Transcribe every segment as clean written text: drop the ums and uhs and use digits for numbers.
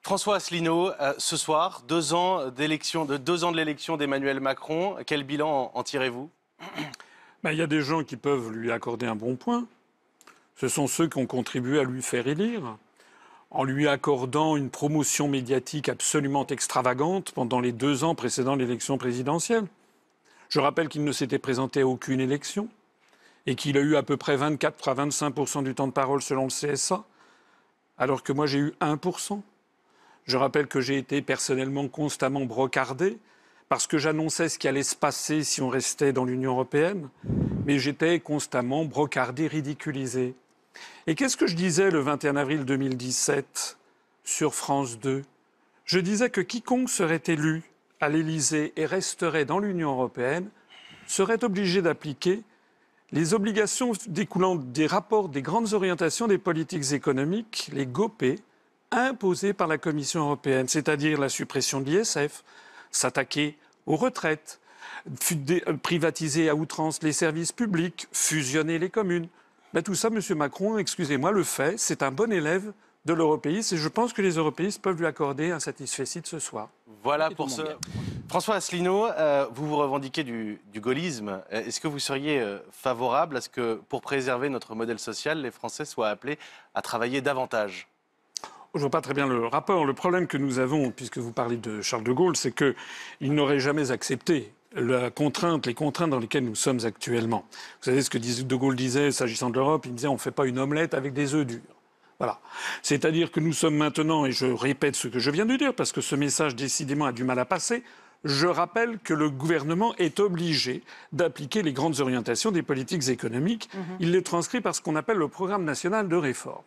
François Asselineau, ce soir, 2 ans de l'élection d'Emmanuel Macron. Quel bilan en tirez-vous ? Il y a des gens qui peuvent lui accorder un bon point. Ce sont ceux qui ont contribué à lui faire élire, en lui accordant une promotion médiatique absolument extravagante pendant les 2 ans précédant l'élection présidentielle. Je rappelle qu'il ne s'était présenté à aucune élection et qu'il a eu à peu près 24 à 25% du temps de parole selon le CSA, alors que moi j'ai eu 1%. Je rappelle que j'ai été personnellement constamment brocardé parce que j'annonçais ce qui allait se passer si on restait dans l'Union européenne, mais j'étais constamment brocardé, ridiculisé. Et qu'est-ce que je disais le 21 avril 2017 sur France 2 ? Je disais que quiconque serait élu à l'Élysée et resterait dans l'Union européenne serait obligé d'appliquer les obligations découlant des rapports des grandes orientations des politiques économiques, les GOPE, imposées par la Commission européenne, c'est-à-dire la suppression de l'ISF, s'attaquer aux retraites, privatiser à outrance les services publics, fusionner les communes. Tout ça, M. Macron, excusez-moi, le fait. C'est un bon élève de l'européisme et je pense que les européistes peuvent lui accorder un satisfecit ce soir. Voilà pour ce... François Asselineau, vous vous revendiquez du gaullisme. Est-ce que vous seriez favorable à ce que, pour préserver notre modèle social, les Français soient appelés à travailler davantage ? Je ne vois pas très bien le rapport. Le problème que nous avons, puisque vous parlez de Charles de Gaulle, c'est qu'il n'aurait jamais accepté les contraintes dans lesquelles nous sommes actuellement. Vous savez ce que de Gaulle disait s'agissant de l'Europe ? Il disait « on ne fait pas une omelette avec des œufs durs ». Voilà. C'est-à-dire que nous sommes maintenant, et je répète ce que je viens de dire, parce que ce message décidément a du mal à passer, je rappelle que le gouvernement est obligé d'appliquer les grandes orientations des politiques économiques. Il les transcrit par ce qu'on appelle le programme national de réforme.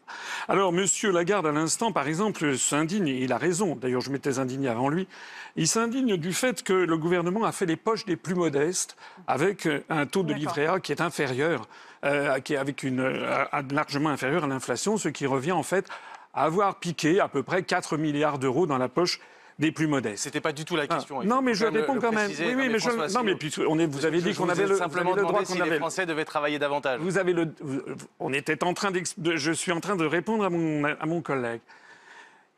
Alors, M. Lagarde, à l'instant, par exemple, s'indigne, et il a raison, d'ailleurs je m'étais indigné avant lui, il s'indigne du fait que le gouvernement a fait les poches des plus modestes avec un taux de livret A qui est inférieur, largement inférieur à l'inflation, ce qui revient en fait à avoir piqué à peu près 4 milliards d'euros dans la poche des plus modestes. C'était pas du tout la question. Non, mais je réponds quand même. Oui, mais vous avez dit qu'on avait le droit qu'on avait. Les Français devaient travailler davantage. Je suis en train de répondre à mon collègue.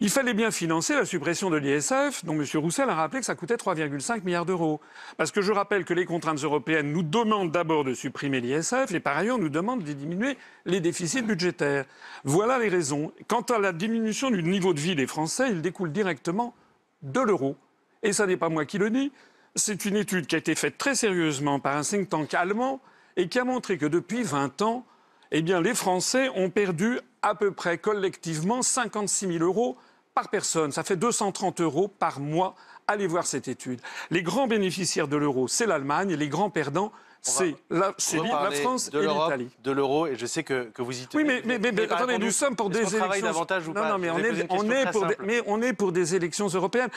Il fallait bien financer la suppression de l'ISF, dont M. Roussel a rappelé que ça coûtait 3,5 milliards d'euros. Parce que je rappelle que les contraintes européennes nous demandent d'abord de supprimer l'ISF et par ailleurs nous demandent de diminuer les déficits budgétaires. Voilà les raisons. Quant à la diminution du niveau de vie des Français, il découle directement de l'euro. Et ça n'est pas moi qui le dis. C'est une étude qui a été faite très sérieusement par un think tank allemand et qui a montré que depuis 20 ans, les Français ont perdu à peu près collectivement 56 000 euros par personne. Ça fait 230 euros par mois. Allez voir cette étude. Les grands bénéficiaires de l'euro, c'est l'Allemagne, et les grands perdants, c'est la France et l'Italie. De l'euro, et je sais que vous y tenez. Oui, mais attendez, nous sommes pour des élections... davantage ou pas ? Non, mais on est pour des élections européennes.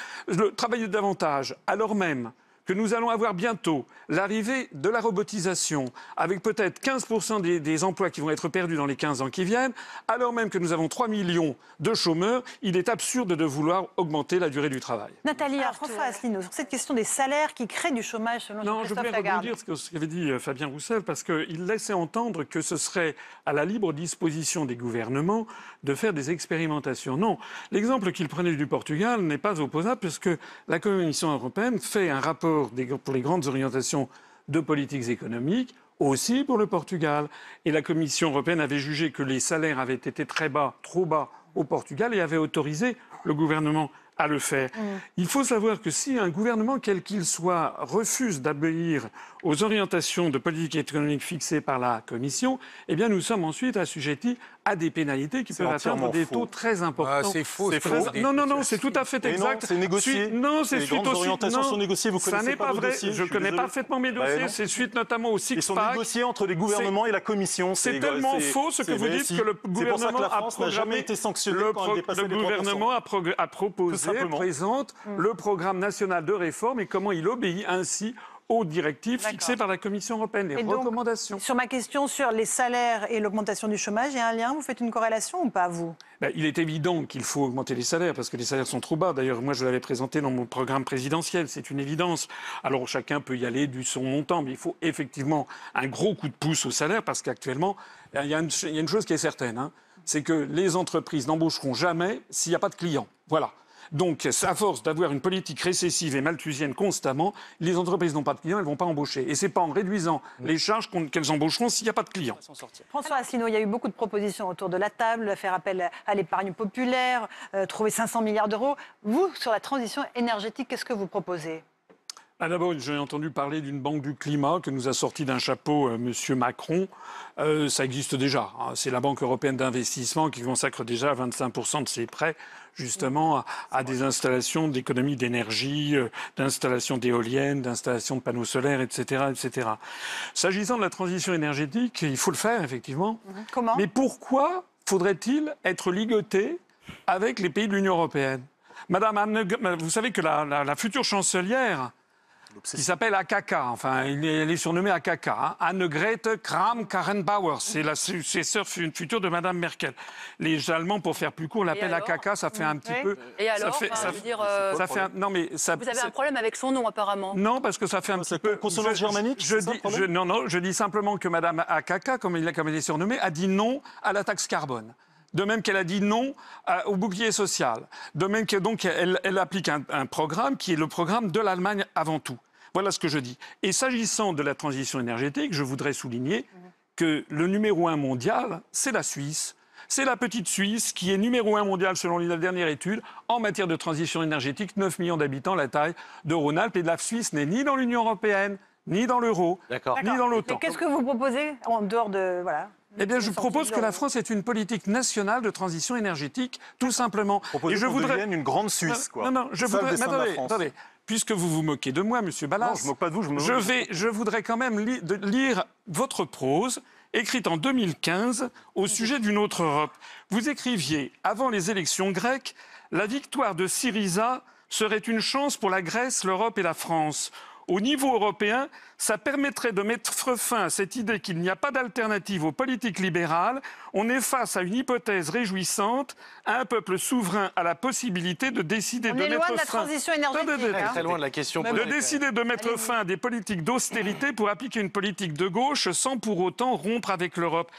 Travailler davantage, alors même que nous allons avoir bientôt l'arrivée de la robotisation, avec peut-être 15% des emplois qui vont être perdus dans les 15 ans qui viennent, alors même que nous avons 3 millions de chômeurs, il est absurde de vouloir augmenter la durée du travail. Nathalie, François Asselineau, sur cette question des salaires qui créent du chômage selon Jean-Christophe Lagarde. Je voulais rebondir sur ce qu'avait dit Fabien Roussel, parce qu'il laissait entendre que ce serait à la libre disposition des gouvernements de faire des expérimentations. Non, l'exemple qu'il prenait du Portugal n'est pas opposable, puisque la Commission européenne fait un rapport pour les grandes orientations de politiques économiques, aussi pour le Portugal. Et la Commission européenne avait jugé que les salaires avaient été trop bas au Portugal et avait autorisé le gouvernement à le faire. Il faut savoir que si un gouvernement, quel qu'il soit, refuse d'obéir aux orientations de politique économique fixées par la Commission, nous sommes ensuite assujettis à des pénalités qui peuvent atteindre des taux très importants. C'est faux. Non, c'est tout à fait exact. C'est négocié. Les grandes orientations sont négociées. Vous connaissez pas vos dossiers. Je connais parfaitement mes dossiers. C'est suite notamment au six-pack. Ils sont négociés entre les gouvernements et la Commission. C'est tellement faux ce que vous dites que le gouvernement a programmé. Le gouvernement a proposé, présente le programme national de réforme et comment il obéit ainsi aux directives fixées par la Commission européenne, les recommandations. Sur ma question sur les salaires et l'augmentation du chômage, il y a un lien ? Vous faites une corrélation ou pas, vous ? Il est évident qu'il faut augmenter les salaires parce que les salaires sont trop bas. D'ailleurs, moi, je l'avais présenté dans mon programme présidentiel. C'est une évidence. Alors, chacun peut y aller du son montant, mais il faut effectivement un gros coup de pouce au salaire parce qu'actuellement, il y a une chose qui est certaine, c'est que les entreprises n'embaucheront jamais s'il n'y a pas de clients. Voilà. Donc, à force d'avoir une politique récessive et malthusienne constamment, les entreprises n'ont pas de clients, elles ne vont pas embaucher. Et ce n'est pas en réduisant les charges qu'elles embaucheront s'il n'y a pas de clients. François Asselineau, il y a eu beaucoup de propositions autour de la table, faire appel à l'épargne populaire, trouver 500 milliards d'euros. Vous, sur la transition énergétique, qu'est-ce que vous proposez ? D'abord, j'ai entendu parler d'une banque du climat que nous a sorti d'un chapeau M. Macron. Ça existe déjà. Hein. C'est la Banque européenne d'investissement qui consacre déjà 25% de ses prêts justement à des installations d'économie d'énergie, d'installations d'éoliennes, d'installations de panneaux solaires, etc., etc. S'agissant de la transition énergétique, il faut le faire, effectivement. Comment ? Mais pourquoi faudrait-il être ligoté avec les pays de l'Union européenne ? Madame Anne, vous savez que la future chancelière, qui s'appelle AKK, enfin, elle est surnommée AKK, hein, Annegret Kramp-Karrenbauer, c'est la successeur future de Madame Merkel. Les Allemands, pour faire plus court, l'appellent AKK, ça fait un petit peu... Et alors, non, mais ça, vous avez un problème avec son nom, apparemment. Non, parce que ça fait un petit peu... Consonance germanique, je dis simplement que Madame AKK, comme elle est surnommée, a dit non à la taxe carbone. De même qu'elle a dit non au bouclier social. De même qu'elle applique un programme qui est le programme de l'Allemagne avant tout. Voilà ce que je dis. Et s'agissant de la transition énergétique, je voudrais souligner que le numéro 1 mondial, c'est la Suisse. C'est la petite Suisse qui est numéro 1 mondial selon la dernière étude en matière de transition énergétique. 9 millions d'habitants, la taille de Rhône-Alpes. Et la Suisse n'est ni dans l'Union européenne, ni dans l'euro, ni dans l'OTAN. Qu'est-ce que vous proposez en dehors de... Voilà. Eh bien, je propose que la France ait une politique nationale de transition énergétique, tout simplement. Et je voudrais une grande Suisse, quoi. Non, je voudrais... Mais attendez, puisque vous vous moquez de moi, Monsieur Ballas... Non, je ne moque pas de vous, je voudrais quand même lire votre prose, écrite en 2015, au sujet d'une autre Europe. Vous écriviez, avant les élections grecques, « La victoire de Syriza serait une chance pour la Grèce, l'Europe et la France ». Au niveau européen, ça permettrait de mettre fin à cette idée qu'il n'y a pas d'alternative aux politiques libérales. On est face à une hypothèse réjouissante, à un peuple souverain à la possibilité de décider de mettre fin... On est loin de la transition énergétique. Très loin de la question. De décider de mettre fin à des politiques d'austérité pour appliquer une politique de gauche sans pour autant rompre avec l'Europe.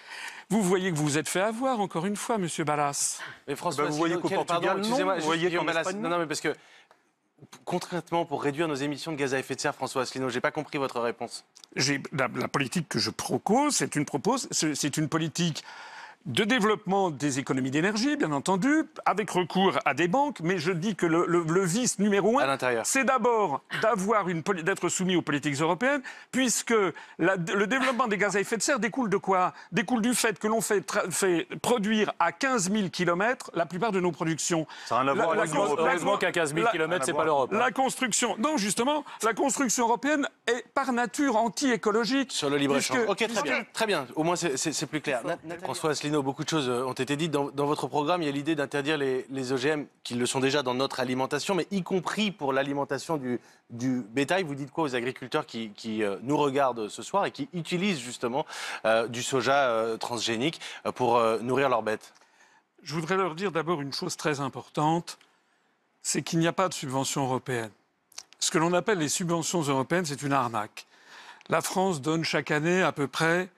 Vous voyez que vous vous êtes fait avoir, encore une fois, Monsieur Ballas. Mais François, vous voyez qu'au Portugal, excusez-moi, vous voyez qu'en Ballas, Espagne, non, mais parce que concrètement, pour réduire nos émissions de gaz à effet de serre, François Asselineau, j'ai pas compris votre réponse. La politique que je propose, c'est une politique de développement des économies d'énergie, bien entendu, avec recours à des banques, mais je dis que le vice numéro 1, c'est d'abord d'être soumis aux politiques européennes, puisque le développement des gaz à effet de serre découle de quoi ? Découle du fait que l'on fait produire à 15 000 km la plupart de nos productions. Ça n'a rien à voir avec l'Europe. Heureusement qu'à 15 000 km, c'est pas l'Europe. La construction, non, justement, la construction européenne est par nature anti-écologique. Sur le libre-échange. Ok, très bien. Au moins, c'est plus clair. François Asselineau, beaucoup de choses ont été dites. Dans votre programme, il y a l'idée d'interdire les OGM, qui le sont déjà dans notre alimentation, mais y compris pour l'alimentation du bétail. Vous dites quoi aux agriculteurs qui nous regardent ce soir et qui utilisent justement du soja transgénique pour nourrir leurs bêtes ? Je voudrais leur dire d'abord une chose très importante, c'est qu'il n'y a pas de subvention européenne. Ce que l'on appelle les subventions européennes, c'est une arnaque. La France donne chaque année à peu près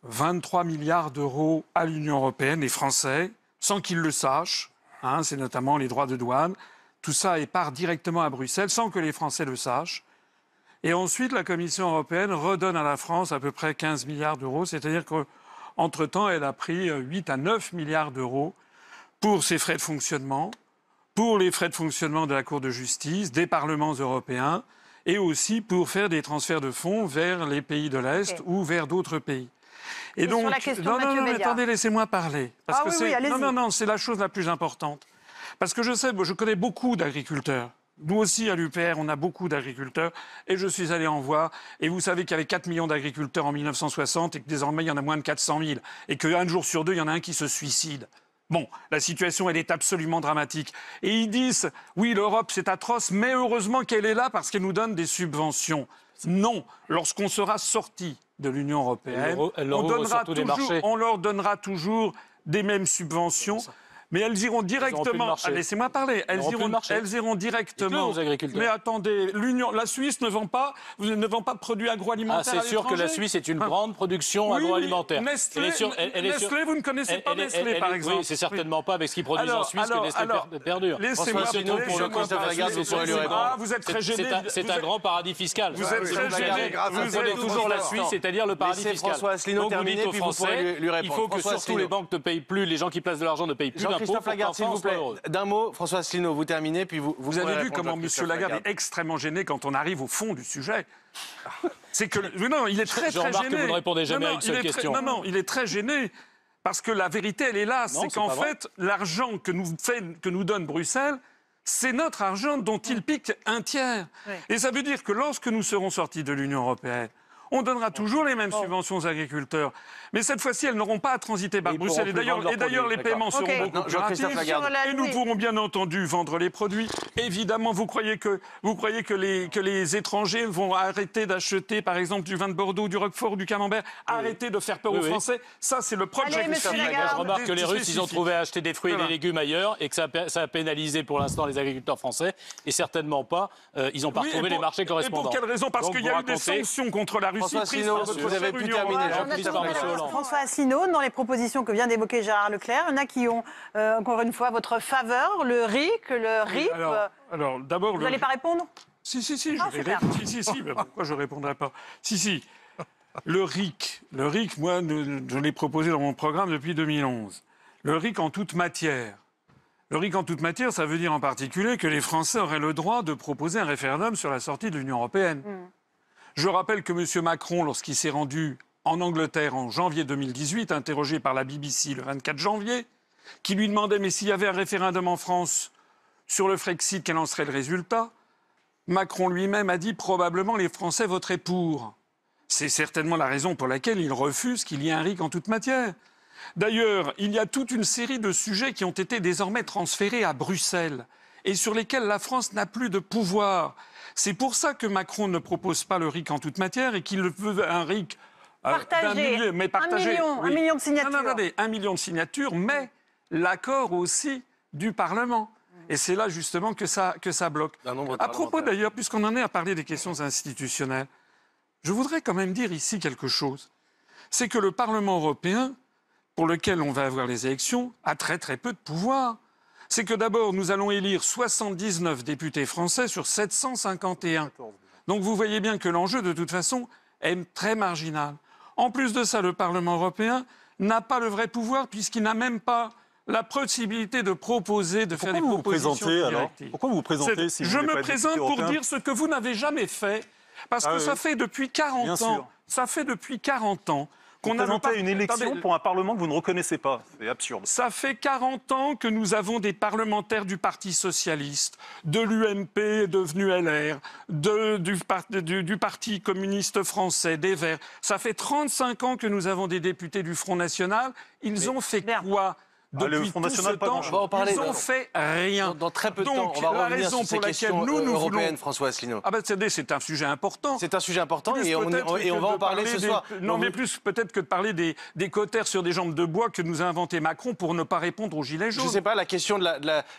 23 milliards d'euros à l'Union européenne, les Français, sans qu'ils le sachent. Hein, c'est notamment les droits de douane. Tout ça part directement à Bruxelles, sans que les Français le sachent. Et ensuite, la Commission européenne redonne à la France à peu près 15 milliards d'euros. C'est-à-dire qu'entre-temps, elle a pris 8 à 9 milliards d'euros pour ses frais de fonctionnement, pour les frais de fonctionnement de la Cour de justice, des parlements européens, et aussi pour faire des transferts de fonds vers les pays de l'Est ou vers d'autres pays. Et donc, non, attendez, laissez-moi parler. Parce que c'est la chose la plus importante. Parce que je connais beaucoup d'agriculteurs. Nous aussi, à l'UPR, on a beaucoup d'agriculteurs. Et je suis allé en voir. Et vous savez qu'il y avait 4 millions d'agriculteurs en 1960 et que désormais, il y en a moins de 400 000. Et qu'un jour sur deux, il y en a un qui se suicide. Bon, la situation, elle est absolument dramatique. Et ils disent, oui, l'Europe, c'est atroce, mais heureusement qu'elle est là parce qu'elle nous donne des subventions. Non, lorsqu'on sera sorti de l'Union européenne, on leur donnera toujours des mêmes subventions. Mais elles iront plus le directement. marché. Laissez-moi parler. Elles n'auront plus le marché. iront directement. Dites-le aux agriculteurs. Mais attendez, la Suisse ne vend pas de produits agroalimentaires. C'est sûr que la Suisse est une grande production agroalimentaire. Nestlé, vous ne connaissez pas Nestlé, par exemple. Oui, c'est certainement pas avec ce qu'ils produisent en Suisse que Nestlé perdure. Laissez-moi Sinon, pour le Christophe Lagarde, vous pourrez lui répondre. Vous êtes très gêné. C'est un grand paradis fiscal. Vous êtes très gêné. Vous prenez toujours la Suisse, c'est-à-dire le paradis Laissez fiscal. François Asselineau Donc vous terminer, dites aux puis vous pourrez Français, lui répondre. il faut que François surtout les banques ne payent plus, les gens qui placent de l'argent ne payent plus d'impôts. Jean-Christophe Lagarde, s'il vous plaît, d'un mot, François Asselineau, vous terminez, puis vous Vous avez vu comment M. Lagarde est extrêmement gêné quand on arrive au fond du sujet. C'est que non, il est très Je remarque gêné. que vous ne répondez jamais à une seule question. Non, il est très gêné parce que la vérité, elle est là. C'est qu'en fait, l'argent que nous donne Bruxelles, c'est notre argent dont il pique un tiers. Oui. Et ça veut dire que lorsque nous serons sortis de l'Union européenne, on donnera toujours les mêmes subventions aux agriculteurs. Mais cette fois-ci, elles n'auront pas à transiter par Bruxelles. Et d'ailleurs, les paiements seront beaucoup plus rapides. Et nous pourrons bien entendu vendre les produits. Évidemment, vous croyez que les étrangers vont arrêter d'acheter, par exemple, du vin de Bordeaux, du Roquefort, du Camembert, arrêter de faire peur aux Français. Ça, c'est le projet Allez, monsieur Je Lagarde. remarque que les Russes, ils ont trouvé à acheter des fruits et des légumes ailleurs et que ça a pénalisé pour l'instant les agriculteurs français. Et certainement pas, ils n'ont pas retrouvé les marchés correspondants. Et pour quelle raison? Parce Donc, qu'il y a vous eu des racontez- sanctions contre la Russie François prises Asselineau, par vous avez pu l'Union terminer. européenne. Jean-Christophe On a Monsieur Hollande. François Asselineau, dans les propositions que vient d'évoquer Gérard Leclerc, il y en a qui ont, encore une fois, votre faveur, le RIC, le RIP. Alors, d'abord, Vous n'allez pas répondre? Si, Ah, je vais super. répondre. Si, mais pourquoi je ne répondrai pas? Si. Le RIC, moi, je l'ai proposé dans mon programme depuis 2011. Le RIC en toute matière. Le RIC en toute matière, ça veut dire en particulier que les Français auraient le droit de proposer un référendum sur la sortie de l'Union européenne. Je rappelle que M. Macron, lorsqu'il s'est rendu en Angleterre en janvier 2018, interrogé par la BBC le 24 janvier, qui lui demandait mais s'il y avait un référendum en France sur le Frexit, quel en serait le résultat? Macron lui-même a dit probablement les Français voteraient pour. C'est certainement la raison pour laquelle il refuse qu'il y ait un RIC en toute matière. D'ailleurs, il y a toute une série de sujets qui ont été désormais transférés à Bruxelles et sur lesquels la France n'a plus de pouvoir. C'est pour ça que Macron ne propose pas le RIC en toute matière et qu'il veut un RIC Partagé. mais partagé. Un million de signatures. Non, attendez, 1 million de signatures, mais l'accord aussi du Parlement. Et c'est là justement que ça bloque. À propos d'ailleurs, puisqu'on en est à parler des questions institutionnelles, je voudrais quand même dire ici quelque chose. C'est que le Parlement européen, pour lequel on va avoir les élections, a très très peu de pouvoir. C'est que d'abord, nous allons élire 79 députés français sur 751. Donc vous voyez bien que l'enjeu, de toute façon, est très marginal. En plus de ça, le Parlement européen n'a pas le vrai pouvoir puisqu'il n'a même pas la possibilité de proposer, de faire des propositions de directives. Pourquoi vous vous présentez si vous Je n'êtes me pas présente député pour européen dire ce que vous n'avez jamais fait. Parce que ça fait depuis 40 Bien ans. sûr. Ça fait depuis 40 ans qu'on Vous n'a présentez pas... une élection Attendez, pour un Parlement que vous ne reconnaissez pas. C'est absurde. ça fait 40 ans que nous avons des parlementaires du Parti socialiste, de l'UMP devenu LR, du Parti communiste français, des Verts. Ça fait 35 ans que nous avons des députés du Front National. Ils ont fait quoi le depuis Front tout National, ce pas temps? grand-chose. On va en parler Ils ont fait rien. Dans très peu de temps, Donc, on va la revenir raison sur ces pour laquelle questions nous européennes, voulons... François Asselineau. Ah ben, c'est un sujet important. C'est un sujet important Plus et on peut-être que va en de parler ce soir. Non, Donc, mais plus peut-être que de parler des cautères sur des jambes de bois que nous a inventé Macron pour ne pas répondre aux gilets jaunes. je ne sais pas, la question de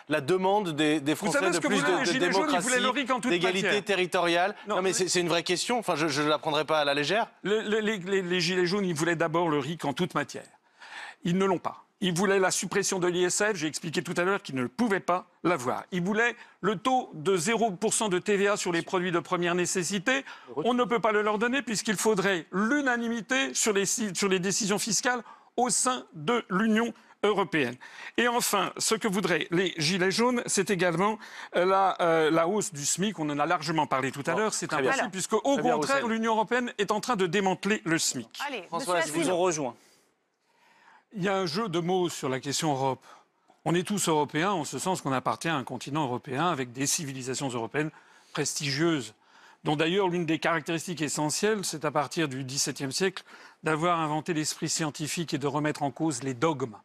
la demande des Français savez de ce que plus voulaient les de gilets jaunes? Ils voulaient le RIC en démocratie, toute d'égalité matière. territoriale. Non, Non, mais c'est une vraie question. Enfin, je ne la prendrai pas à la légère. Les gilets jaunes, ils voulaient d'abord le RIC en toute matière. Ils ne l'ont pas. Ils voulaient la suppression de l'ISF, j'ai expliqué tout à l'heure qu'ils ne pouvaient pas l'avoir. Ils voulaient le taux de 0% de TVA sur les produits de première nécessité. On ne peut pas le leur donner puisqu'il faudrait l'unanimité sur les décisions fiscales au sein de l'Union européenne. Et enfin, ce que voudraient les Gilets jaunes, c'est également la hausse du SMIC. On en a largement parlé tout à l'heure. C'est très bien. impossible puisque, au Très bien, contraire, Roussel. l'Union européenne est en train de démanteler le SMIC. Allez, François monsieur Asselineau. Asselineau. rejoint. Il y a un jeu de mots sur la question Europe. On est tous européens en ce sens qu'on appartient à un continent européen avec des civilisations européennes prestigieuses, dont d'ailleurs l'une des caractéristiques essentielles, c'est à partir du XVIIe siècle d'avoir inventé l'esprit scientifique et de remettre en cause les dogmes.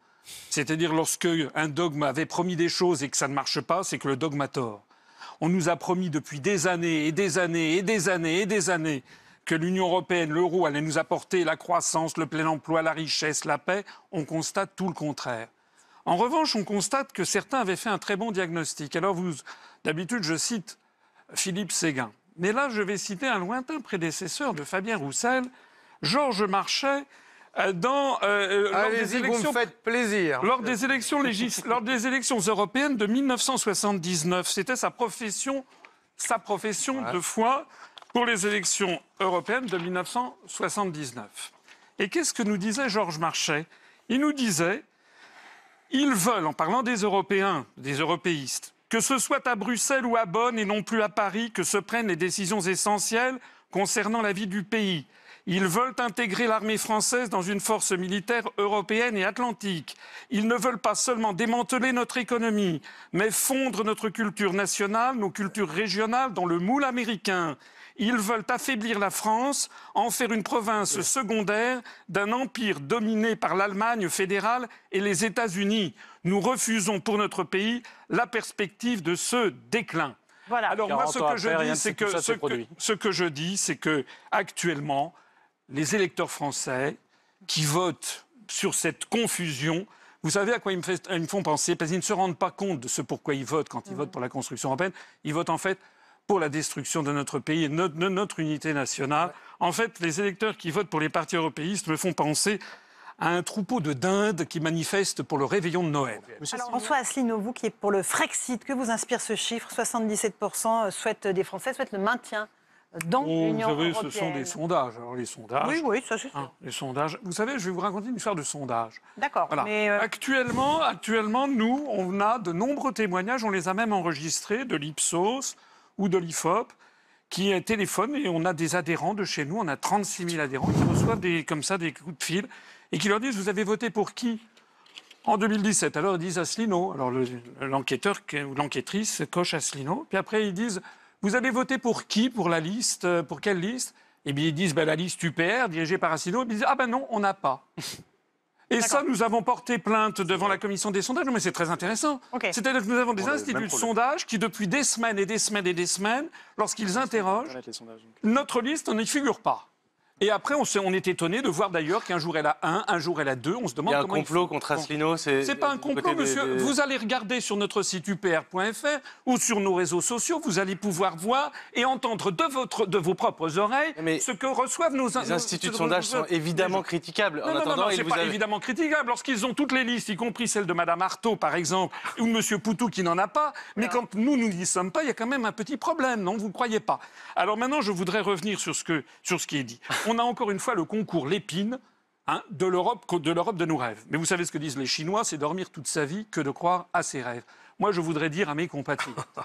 C'est-à-dire lorsque un dogme avait promis des choses et que ça ne marche pas, c'est que le dogme a tort. On nous a promis depuis des années et des années et des années et des années que l'Union européenne, l'euro, allait nous apporter la croissance, le plein emploi, la richesse, la paix. On constate tout le contraire. En revanche, on constate que certains avaient fait un très bon diagnostic. Alors, d'habitude, je cite Philippe Séguin. Mais là, je vais citer un lointain prédécesseur de Fabien Roussel, Georges Marchais, lors des élections, vous me faites plaisir. lors des élections européennes de 1979. C'était sa profession de foi pour les élections européennes de 1979. Et qu'est-ce que nous disait Georges Marchais? Il nous disait, ils veulent, en parlant des Européens, des européistes, que ce soit à Bruxelles ou à Bonn et non plus à Paris que se prennent les décisions essentielles concernant la vie du pays. Ils veulent intégrer l'armée française dans une force militaire européenne et atlantique. Ils ne veulent pas seulement démanteler notre économie, mais fondre notre culture nationale, nos cultures régionales dans le moule américain. Ils veulent affaiblir la France, en faire une province secondaire d'un empire dominé par l'Allemagne fédérale et les États-Unis. Nous refusons pour notre pays la perspective de ce déclin. Voilà. Alors moi, ce 40 ans que je après, rien dis, de c'est tout ça que, s'est produit. ce que je dis, c'est que actuellement, les électeurs français qui votent sur cette confusion, vous savez à quoi ils me font penser? Parce qu'ils ne se rendent pas compte de ce pourquoi ils votent quand ils votent pour la construction européenne. Ils votent en fait pour la destruction de notre pays et de notre unité nationale. En fait, les électeurs qui votent pour les partis européistes me font penser à un troupeau de dindes qui manifeste pour le réveillon de Noël. Alors, François Asselineau, vous qui êtes pour le Frexit, que vous inspire ce chiffre? 77% des Français souhaitent le maintien dans l'Union Vous savez, européenne. ce sont des sondages. Alors les sondages... Oui, ça c'est sûr. Les sondages. Vous savez, je vais vous raconter une histoire de sondage. D'accord, Voilà. mais Actuellement, nous, on a de nombreux témoignages, on les a même enregistrés, de l'Ipsos ou de l'IFOP, qui téléphonent et on a des adhérents de chez nous, on a 36 000 adhérents qui reçoivent des coups de fil et qui leur disent « Vous avez voté pour qui ?» En 2017, alors ils disent Asselineau. Alors l'enquêteur ou l'enquêtrice coche Asselineau. Puis après, ils disent « Vous avez voté pour qui? Pour la liste? Pour quelle liste ?» Et bien ils disent la liste UPR, dirigée par Asselineau. Ils disent « Ah ben non, on n'a pas. » Et ça, nous avons porté plainte devant la commission des sondages. Non, mais c'est très intéressant. Okay. C'est-à-dire que nous avons des instituts de problème. sondage qui, depuis des semaines et des semaines et des semaines, lorsqu'ils interrogent, notre liste n'y figure pas. Et après, on est étonné de voir d'ailleurs qu'un jour elle a 1, un jour elle a 2. On se demande Il y a un comment complot contre Asselineau. C'est pas un du complot, côté monsieur. Vous allez regarder sur notre site upr.fr ou sur nos réseaux sociaux, vous allez pouvoir voir et entendre de vos propres oreilles Mais ce que reçoivent nos Les instituts de sondage sont évidemment critiquables. En attendant, c'est ils vous pas avaient- évidemment critiquable. Lorsqu'ils ont toutes les listes, y compris celle de Mme Artaud, par exemple, ou de M. Poutou qui n'en a pas, mais quand nous n'y sommes pas, il y a quand même un petit problème, non? Vous ne croyez pas? Alors maintenant, je voudrais revenir sur ce qui est dit. On a encore une fois le concours Lépine de l'Europe de nos rêves. Mais vous savez ce que disent les Chinois, c'est dormir toute sa vie que de croire à ses rêves. Moi, je voudrais dire à mes compatriotes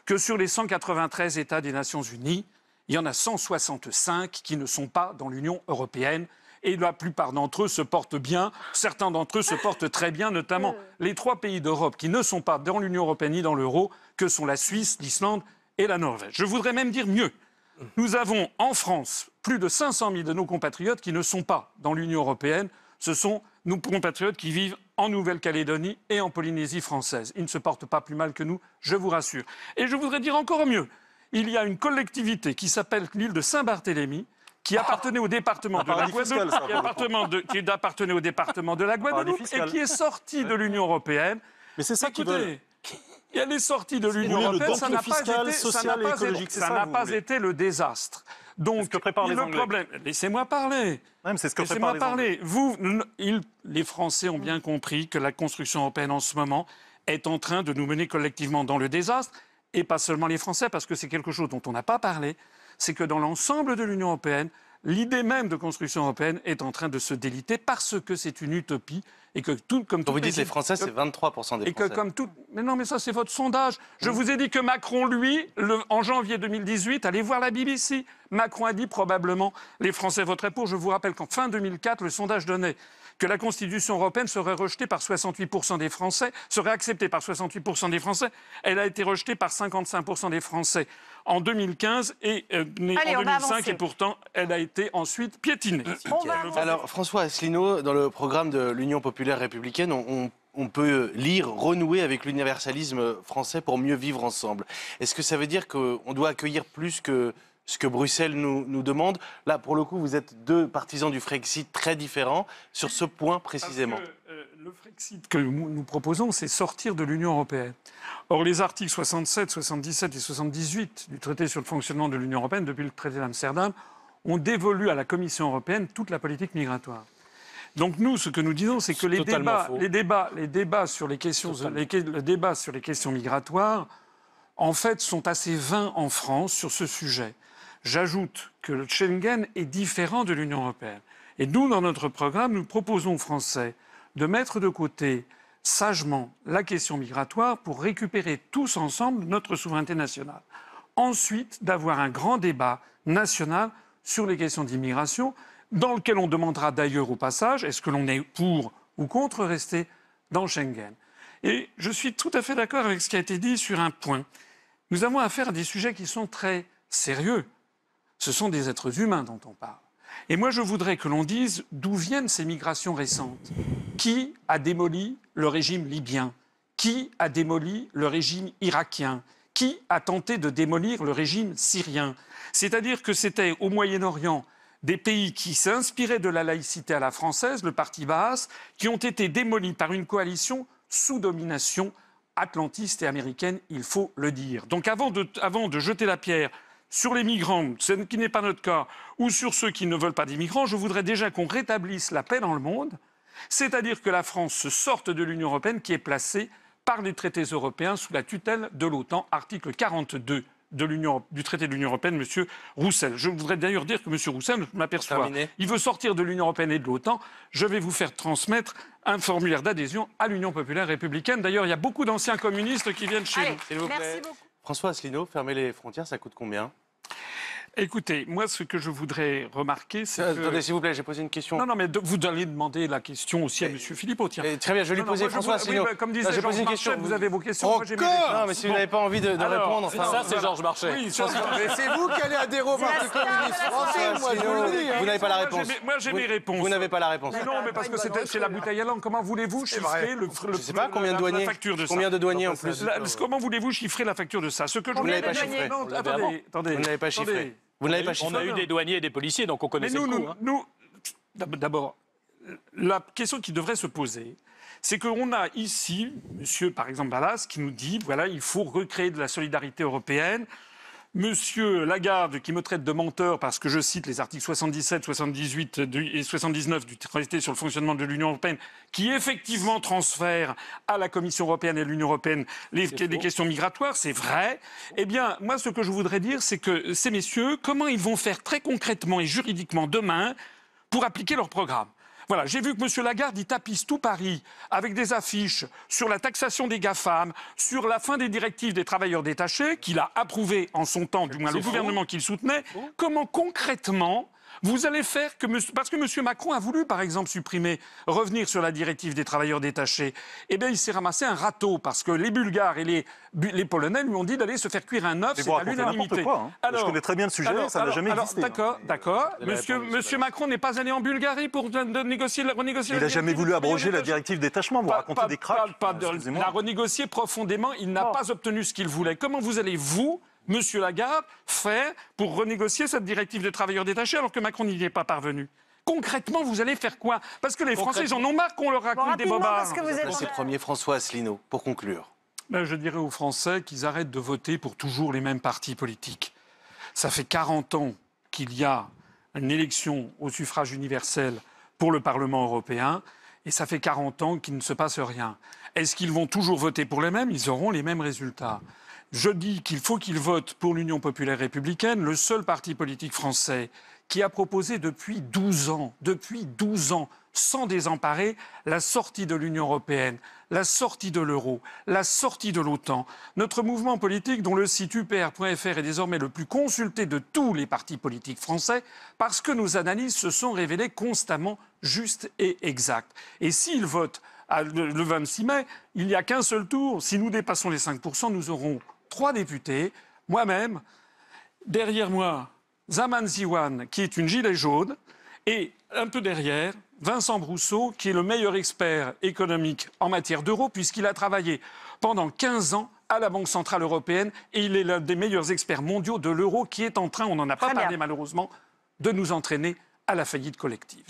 que sur les 193 États des Nations Unies, il y en a 165 qui ne sont pas dans l'Union européenne. Et la plupart d'entre eux se portent bien. Certains d'entre eux se portent très bien, notamment les 3 pays d'Europe qui ne sont pas dans l'Union européenne ni dans l'euro, que sont la Suisse, l'Islande et la Norvège. Je voudrais même dire mieux. Nous avons en France plus de 500 000 de nos compatriotes qui ne sont pas dans l'Union européenne. Ce sont nos compatriotes qui vivent en Nouvelle-Calédonie et en Polynésie française. Ils ne se portent pas plus mal que nous, je vous rassure. Et je voudrais dire encore mieux. Il y a une collectivité qui s'appelle l'île de Saint-Barthélemy, qui appartenait au département de la paradis fiscal, ça, Guadeloupe, qui appartenait au département de la Guadeloupe et fiscal. qui est sortie de l'Union européenne. Mais c'est ça qu'ils veulent. Et elle est sortie de l'Union voulez le européenne, ça n'a bouclier fiscal, social et écologique, c'est ça ça n'a vous pas voulez. été le désastre. Donc, ce que préparent les le Anglais. problème... Laissez-moi parler. Ouais, mais c'est ce que Laissez-moi préparent les Anglais. parler. Les Français ont bien compris que la construction européenne en ce moment est en train de nous mener collectivement dans le désastre. Et pas seulement les Français, parce que c'est quelque chose dont on n'a pas parlé. C'est que dans l'ensemble de l'Union européenne, l'idée même de construction européenne est en train de se déliter parce que c'est une utopie et que tout comme Quand tout vous dites les Français, c'est 23% des et que Français. comme tout... Mais non, mais ça, c'est votre sondage. Je vous ai dit que Macron, lui, en janvier 2018, allez voir la BBC. Macron a dit probablement les Français voteraient pour. Je vous rappelle qu'en fin 2004, le sondage donnait que la Constitution européenne serait rejetée par 68% des Français, serait acceptée par 68% des Français. Elle a été rejetée par 55% des Français en 2015 et en 2005, et pourtant, elle a été ensuite piétinée. On va avancer. Alors, François Asselineau, dans le programme de l'Union populaire républicaine, on peut lire « Renouer avec l'universalisme français pour mieux vivre ensemble ». Est-ce que ça veut dire qu'on doit accueillir plus que ce que Bruxelles nous demande? Là, pour le coup, vous êtes 2 partisans du Frexit très différents sur ce point précisément. Parce que, Le Frexit que nous proposons, c'est sortir de l'Union européenne. Or, les articles 67, 77 et 78 du traité sur le fonctionnement de l'Union européenne, depuis le traité d'Amsterdam, ont dévolu à la Commission européenne toute la politique migratoire. Donc nous, ce que nous disons, c'est que les débats sur les questions migratoires, en fait, sont assez vains en France sur ce sujet. J'ajoute que le Schengen est différent de l'Union européenne. Et nous, dans notre programme, nous proposons aux Français de mettre de côté sagement la question migratoire pour récupérer tous ensemble notre souveraineté nationale. Ensuite, d'avoir un grand débat national sur les questions d'immigration, dans lequel on demandera d'ailleurs au passage, est-ce que l'on est pour ou contre rester dans Schengen. Et je suis tout à fait d'accord avec ce qui a été dit sur un point. Nous avons affaire à des sujets qui sont très sérieux. Ce sont des êtres humains dont on parle. Et moi, je voudrais que l'on dise d'où viennent ces migrations récentes. Qui a démoli le régime libyen? Qui a démoli le régime irakien? Qui a tenté de démolir le régime syrien? C'est-à-dire que c'était au Moyen-Orient des pays qui s'inspiraient de la laïcité à la française, le parti Baas, qui ont été démolis par une coalition sous domination atlantiste et américaine, il faut le dire. Donc avant de jeter la pierre sur les migrants, ce qui n'est pas notre cas, ou sur ceux qui ne veulent pas d'immigrants, je voudrais déjà qu'on rétablisse la paix dans le monde, c'est-à-dire que la France se sorte de l'Union européenne qui est placée par les traités européens sous la tutelle de l'OTAN, article 42 du traité de l'Union européenne, M. Roussel. Je voudrais d'ailleurs dire que M. Roussel, je m'aperçois, il veut sortir de l'Union européenne et de l'OTAN. Je vais vous faire transmettre un formulaire d'adhésion à l'Union populaire républicaine. D'ailleurs, il y a beaucoup d'anciens communistes qui viennent chez nous. S'il vous plaît. Merci beaucoup. François Asselineau, fermer les frontières, ça coûte combien? Écoutez, moi, ce que je voudrais remarquer, c'est que... Attendez, s'il vous plaît, j'ai posé une question. Non, mais vous allez demander la question aussi à M. Philippot. Tiens. Très bien, je vais lui poser François Asselineau. Oui, comme disait Georges Marchais, vous avez vos questions. Moi, j'ai mes Non, réponses. mais si vous n'avez pas envie de répondre, enfin... Ça, c'est Georges Marchais. Oui, ça, Mais c'est vous qui allez adhérer au Parti communiste français, moi je vous le dis. Vous n'avez pas la réponse. Moi, j'ai mes réponses. Vous n'avez pas la réponse. Mais non, mais parce que c'est la bouteille à langue. Comment voulez-vous chiffrer Je ne sais pas combien de douaniers. la facture de ça? Combien de douaniers en plus? Comment voulez-vous chiffrer la facture de ça? Ce que je Vous ne l'avez pas de douaniers chiffré. Non, On l'avait avant. attendez. Vous ne l'avez pas chiffré. Vous ne l'avez pas On chiffré. a eu des douaniers et des policiers, donc on connaissait le coup. nous, d'abord, la question qui devrait se poser, c'est qu'on a ici, monsieur, par exemple, Ballas, qui nous dit, voilà, il faut recréer de la solidarité européenne. Monsieur Lagarde, qui me traite de menteur parce que je cite les articles 77, 78 et 79 du traité sur le fonctionnement de l'Union européenne, qui effectivement transfèrent à la Commission européenne et à l'Union européenne des questions migratoires, c'est vrai. Eh bien, moi, ce que je voudrais dire, c'est que ces messieurs, comment ils vont faire très concrètement et juridiquement demain pour appliquer leur programme? Voilà, j'ai vu que M. Lagarde, il tapisse tout Paris avec des affiches sur la taxation des GAFAM, sur la fin des directives des travailleurs détachés, qu'il a approuvé en son temps, du moins le gouvernement qu'il soutenait. Comment concrètement vous allez faire que... Parce que M. Macron a voulu, par exemple, revenir sur la directive des travailleurs détachés. Eh bien, il s'est ramassé un râteau, parce que les Bulgares et les Polonais lui ont dit d'aller se faire cuire un œuf, c'est à l'unanimité. Je connais très bien le sujet, ça n'a jamais existé. D'accord. Monsieur Macron n'est pas allé en Bulgarie pour renégocier la Il n'a jamais voulu abroger la directive détachement, vous racontez des cracks. La renégocier profondément, il n'a pas obtenu ce qu'il voulait. Comment vous allez, vous, Monsieur Lagarde, faire pour renégocier cette directive des travailleurs détachés alors que Macron n'y est pas parvenu? Concrètement, vous allez faire quoi? Parce que les Français, ils en ont marre qu'on leur raconte des bobards. C'est le premier François Asselineau, pour conclure. Je dirais aux Français qu'ils arrêtent de voter pour toujours les mêmes partis politiques. Ça fait 40 ans qu'il y a une élection au suffrage universel pour le Parlement européen et ça fait 40 ans qu'il ne se passe rien. Est-ce qu'ils vont toujours voter pour les mêmes? Ils auront les mêmes résultats. Je dis qu'il faut qu'ils votent pour l'Union populaire républicaine, le seul parti politique français qui a proposé depuis 12 ans, sans désemparer, la sortie de l'Union européenne, la sortie de l'euro, la sortie de l'OTAN. Notre mouvement politique, dont le site upr.fr est désormais le plus consulté de tous les partis politiques français, parce que nos analyses se sont révélées constamment justes et exactes. Et s'ils votent le 26 mai, il n'y a qu'un seul tour. Si nous dépassons les 5%, nous aurons 3 députés, moi-même, derrière moi, Zaman Ziwan, qui est une gilet jaune, et un peu derrière, Vincent Brousseau, qui est le meilleur expert économique en matière d'euro, puisqu'il a travaillé pendant 15 ans à la Banque Centrale Européenne, et il est l'un des meilleurs experts mondiaux de l'euro qui est en train, on n'en a pas parlé malheureusement, de nous entraîner à la faillite collective.